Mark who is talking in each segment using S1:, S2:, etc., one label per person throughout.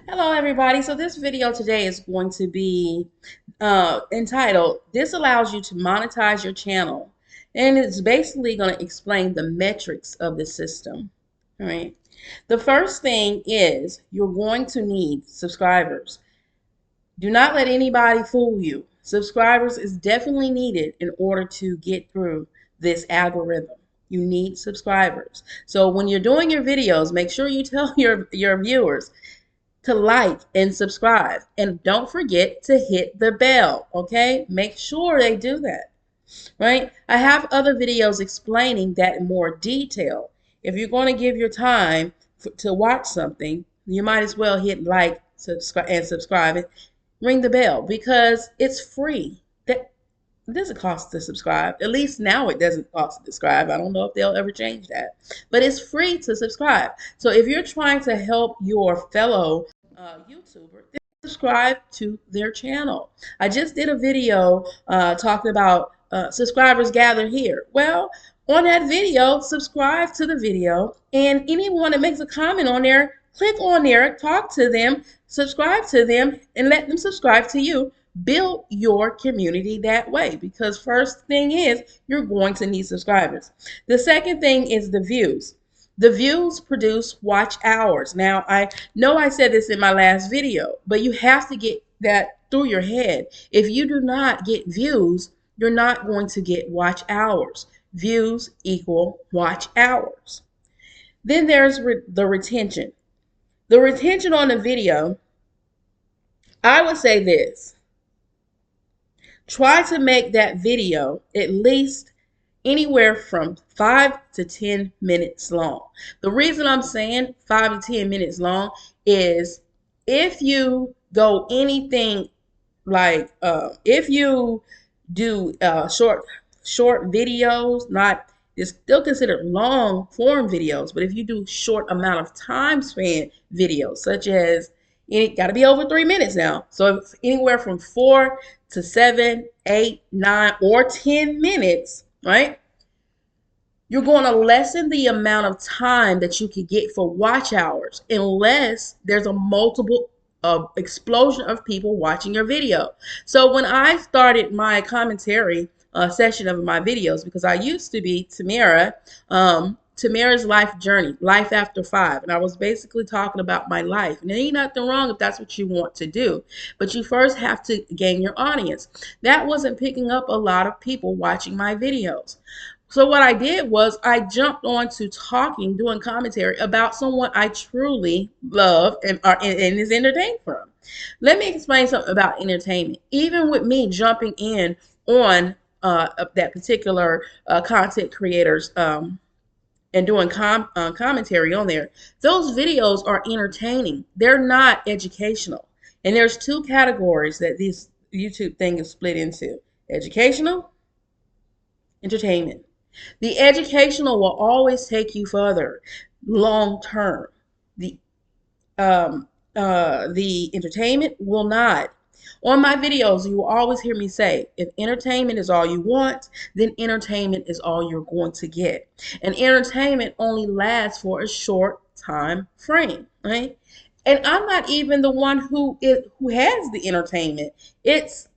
S1: Hello, everybody. So this video today is going to be entitled, This Allows You to Monetize Your Channel. And it's basically going to explain the metrics of the system. All right. The first thing is you're going to need subscribers. Do not let anybody fool you. Subscribers is definitely needed in order to get through this algorithm. You need subscribers. So when you're doing your videos, make sure you tell your viewers to like and subscribe. And don't forget to hit the bell, okay? Make sure they do that, right? I have other videos explaining that in more detail. If you're going to give your time to watch something, you might as well hit like, subscribe, and subscribe it. Ring the bell because it's free. That it doesn't cost to subscribe. At least now it doesn't cost to subscribe. I don't know if they'll ever change that. But it's free to subscribe. So if you're trying to help your fellow YouTuber, then subscribe to their channel. I just did a video talking about subscribers gather here. Well, on that video, subscribe to the video, and anyone that makes a comment on there, click on there, talk to them, subscribe to them, and let them subscribe to you. Build your community that way, because first thing is you're going to need subscribers. The second thing is the views. The views produce watch hours. Now, I know I said this in my last video, but you have to get that through your head. If you do not get views, you're not going to get watch hours. Views equal watch hours. Then there's the retention. The retention on the video, I would say this. Try to make that video at least anywhere from 5 to 10 minutes long. The reason I'm saying 5 to 10 minutes long is if you go anything like if you do short videos, not it's still considered long form videos, but if you do short amount of time span videos, such as it got to be over 3 minutes now. So if anywhere from 4 to 7, 8, 9, or 10 minutes, right? You're going to lessen the amount of time that you could get for watch hours unless there's a multiple explosion of people watching your video. So when I started my commentary session of my videos, because I used to be Tamara's life journey, life after 5. And I was basically talking about my life. And there ain't nothing wrong if that's what you want to do. But you first have to gain your audience. That wasn't picking up a lot of people watching my videos. So what I did was I jumped on to doing commentary about someone I truly love and is entertained from. Let me explain something about entertainment. Even with me jumping in on that particular content creators and doing commentary on there, those videos are entertaining. They're not educational. And there's two categories that this YouTube thing is split into: educational, entertainment. The educational will always take you further, long term. The the entertainment will not. On my videos, you will always hear me say, if entertainment is all you want, then entertainment is all you're going to get. And entertainment only lasts for a short time frame, right? And I'm not even the one who has the entertainment. It's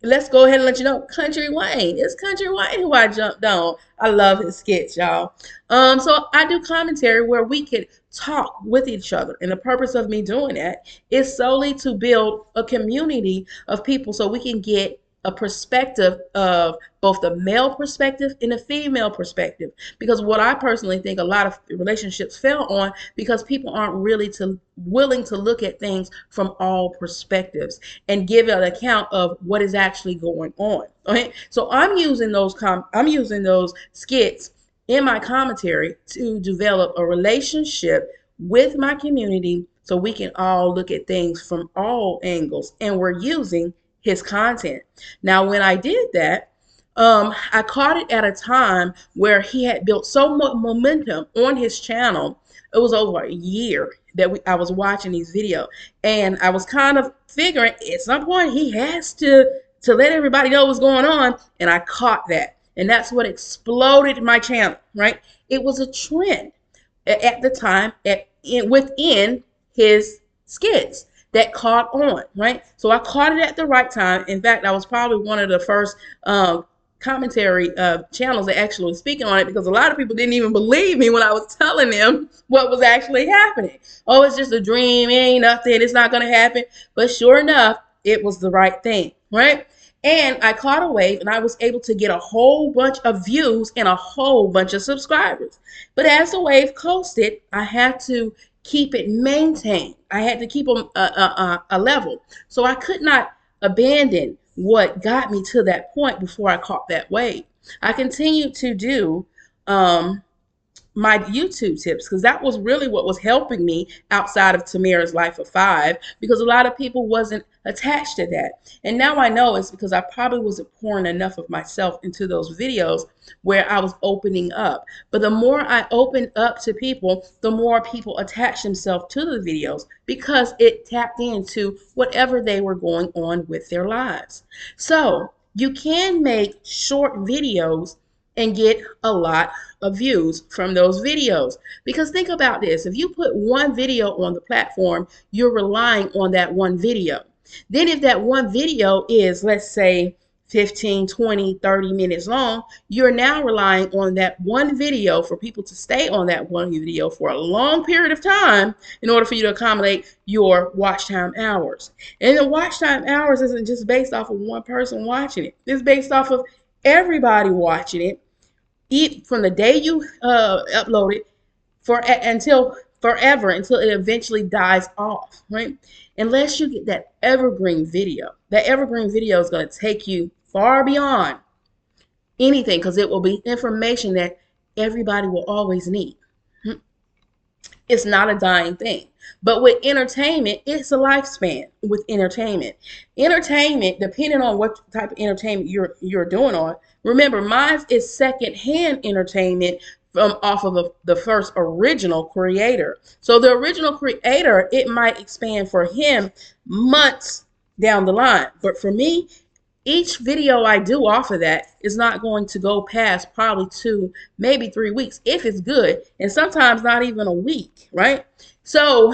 S1: Let's go ahead and let you know, Country Wayne. It's Country Wayne who I jumped on. I love his skits, y'all. So I do commentary where we could talk with each other. And the purpose of me doing that is solely to build a community of people so we can get a perspective of both the male perspective and the female perspective. Because what I personally think a lot of relationships fail on because people aren't really willing to look at things from all perspectives and give an account of what is actually going on. Okay, so I'm using those skits in my commentary to develop a relationship with my community so we can all look at things from all angles, and we're using his content. Now, when I did that, I caught it at a time where he had built so much momentum on his channel. It was over a year that I was watching these videos, and I was kind of figuring at some point he has to let everybody know what's going on, and I caught that, and that's what exploded my channel. Right? It was a trend at the time within his skits that caught on, right? So I caught it at the right time. In fact, I was probably one of the first commentary channels that actually was speaking on it, because a lot of people didn't even believe me when I was telling them what was actually happening. Oh, it's just a dream. It ain't nothing. It's not going to happen. But sure enough, it was the right thing, right? And I caught a wave, and I was able to get a whole bunch of views and a whole bunch of subscribers. But as the wave coasted, I had to keep it maintained. I had to keep a level. So I could not abandon what got me to that point before I caught that wave. I continued to do my YouTube tips, because that was really what was helping me outside of Tamara's Life of Five, because a lot of people wasn't attached to that. And now I know it's because I probably wasn't pouring enough of myself into those videos where I was opening up. But the more I opened up to people, the more people attached themselves to the videos, because it tapped into whatever they were going on with their lives. So you can make short videos and get a lot of views from those videos. Because think about this, if you put one video on the platform, you're relying on that one video. Then if that one video is, let's say, 15, 20, 30 minutes long, you're now relying on that one video for people to stay on that one video for a long period of time in order for you to accommodate your watch time hours. And the watch time hours isn't just based off of one person watching it. It's based off of everybody watching it, from the day you upload it until forever, until it eventually dies off, right? Unless you get that evergreen video. That evergreen video is going to take you far beyond anything, because it will be information that everybody will always need. It's not a dying thing. But with entertainment, it's a lifespan with entertainment. Entertainment, depending on what type of entertainment you're doing on. Remember, mine is secondhand entertainment from off of the first original creator. So the original creator, it might expand for him months down the line. But for me, each video I do off of that is not going to go past probably 2, maybe 3 weeks if it's good, and sometimes not even a week, right? So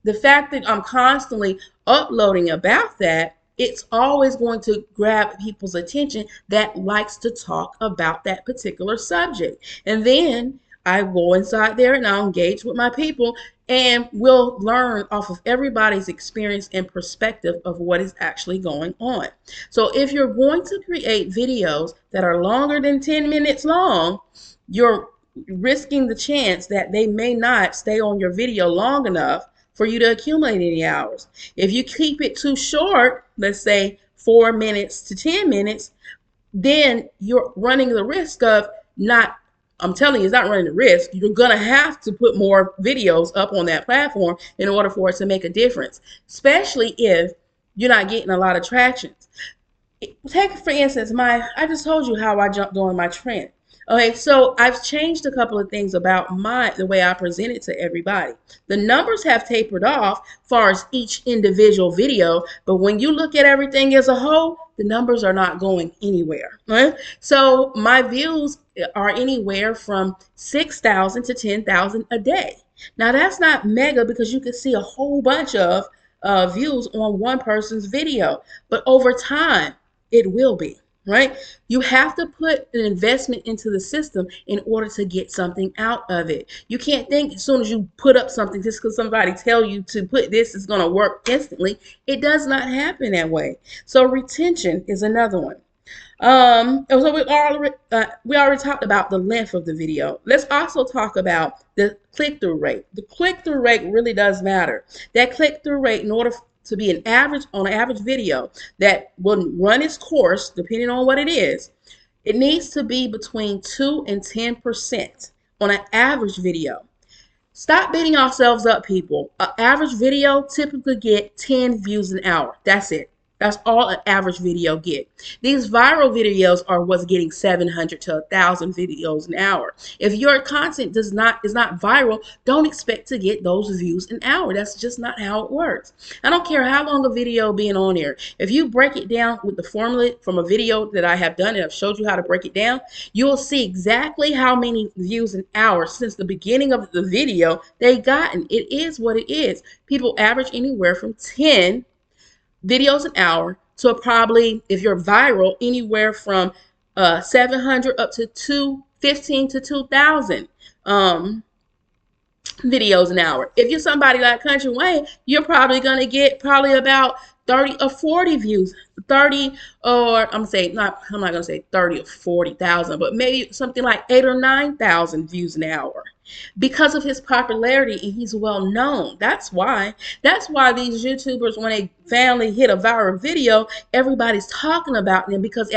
S1: the fact that I'm constantly uploading about that, it's always going to grab people's attention that likes to talk about that particular subject. And then I go inside there and I'll engage with my people, and we'll learn off of everybody's experience and perspective of what is actually going on. So if you're going to create videos that are longer than 10 minutes long, you're risking the chance that they may not stay on your video long enough for you to accumulate any hours. If you keep it too short, let's say 4 minutes to 10 minutes, then you're running the risk of not, I'm telling you, it's not running the risk. You're going to have to put more videos up on that platform in order for it to make a difference, especially if you're not getting a lot of traction. Take, for instance, I just told you how I jumped on my trend. Okay, so I've changed a couple of things about the way I present it to everybody. The numbers have tapered off as far as each individual video, but when you look at everything as a whole, the numbers are not going anywhere. Right? So my views are anywhere from 6,000 to 10,000 a day. Now that's not mega, because you can see a whole bunch of views on one person's video, but over time it will be. Right? You have to put an investment into the system in order to get something out of it. You can't think as soon as you put up something, just because somebody tell you to put this, is going to work instantly. It does not happen that way. So retention is another one. So we already talked about the length of the video. Let's also talk about the click-through rate. The click-through rate really does matter. That click-through rate, in order to be an average video that will run its course, depending on what it is, it needs to be between 2 and 10% on an average video. Stop beating ourselves up, people. An average video typically get 10 views an hour. That's it. That's all an average video get. These viral videos are what's getting 700 to 1,000 videos an hour. If your content is not viral, don't expect to get those views an hour. That's just not how it works. I don't care how long a video being on there. If you break it down with the formula from a video that I have done and I've showed you how to break it down, you'll see exactly how many views an hour since the beginning of the video they gotten. It is what it is. People average anywhere from 10 videos an hour to probably, if you're viral, anywhere from 700 up to 215 to 2,000 videos an hour. If you're somebody like Country Wayne, you're probably going to get probably about 30 or 40 views. 30 or I'm not going to say 30 or 40,000, but maybe something like 8 or 9,000 views an hour. Because of his popularity and he's well known. That's why these YouTubers, when they finally hit a viral video, everybody's talking about them because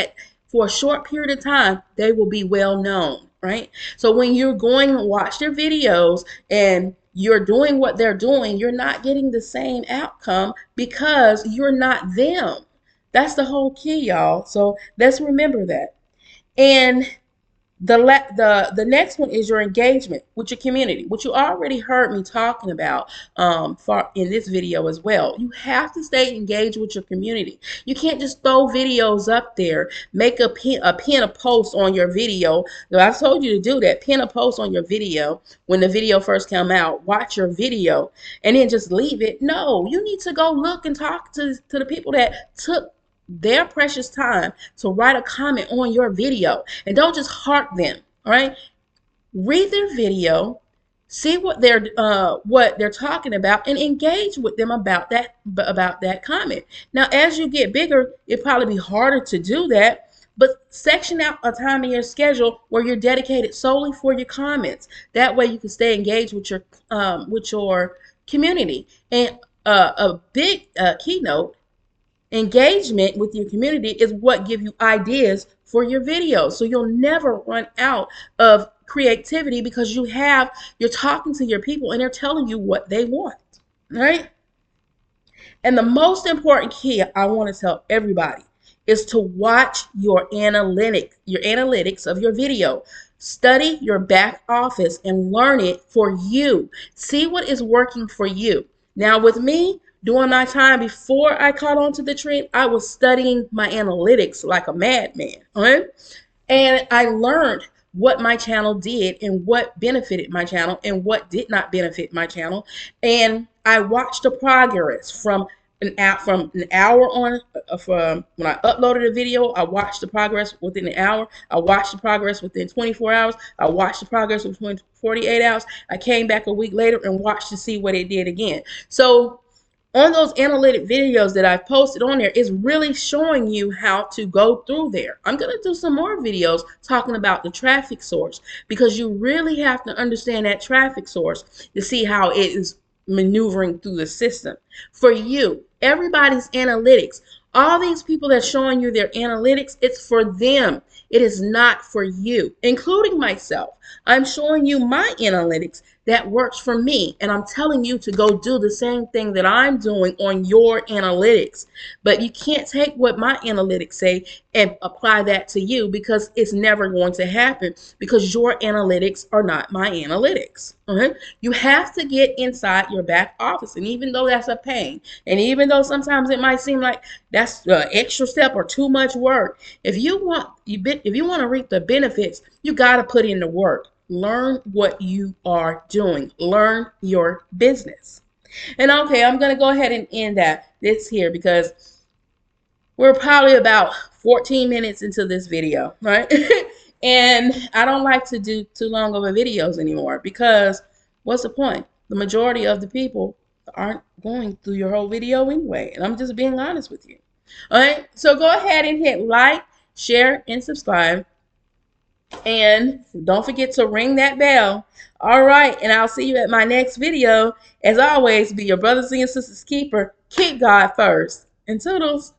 S1: for a short period of time, they will be well known, right? So when you're going to watch their videos and you're doing what they're doing, you're not getting the same outcome because you're not them. That's the whole key, y'all. So let's remember that. And the next one is your engagement with your community, which you already heard me talking about in this video as well. You have to stay engaged with your community. You can't just throw videos up there, make pin a post on your video. Now, I've told you to do that. Pin a post on your video when the video first came out. Watch your video and then just leave it. No, you need to go look and talk to the people that took their precious time to write a comment on your video, and don't just heart them. All right, read their video, see what they're talking about, and engage with them about that comment. Now, as you get bigger, it'll probably be harder to do that, but section out a time in your schedule where you're dedicated solely for your comments. That way you can stay engaged with your community. And a big keynote: engagement with your community is what gives you ideas for your videos. So you'll never run out of creativity because you're talking to your people and they're telling you what they want, right? And the most important key I want to tell everybody is to watch your analytics of your video. Study your back office and learn it for you. See what is working for you. Now, with me, during my time before I caught on to the trend, I was studying my analytics like a madman. Right? And I learned what my channel did and what benefited my channel and what did not benefit my channel. And I watched the progress from an hour on from when I uploaded a video. I watched the progress within an hour. I watched the progress within 24 hours. I watched the progress within 48 hours. I came back a week later and watched to see what it did again. So on those analytic videos that I've posted on there is really showing you how to go through there. I'm going to do some more videos talking about the traffic source because you really have to understand that traffic source to see how it is maneuvering through the system. For you, everybody's analytics, all these people that's showing you their analytics, it's for them. It is not for you, including myself. I'm showing you my analytics that works for me, and I'm telling you to go do the same thing that I'm doing on your analytics. But you can't take what my analytics say and apply that to you because it's never going to happen because your analytics are not my analytics. Okay? You have to get inside your back office, and even though that's a pain, and even though sometimes it might seem like that's an extra step or too much work, if you want to reap the benefits, you got to put in the work. Learn what you are doing. Learn your business. And okay, I'm going to go ahead and end this here because we're probably about 14 minutes into this video, right? And I don't like to do too long of videos anymore because what's the point? The majority of the people aren't going through your whole video anyway. And I'm just being honest with you. All right, so go ahead and hit like, share, and subscribe. And don't forget to ring that bell. All right, and I'll see you at my next video. As always, be your brothers and sisters keeper. Keep God first. And toodles.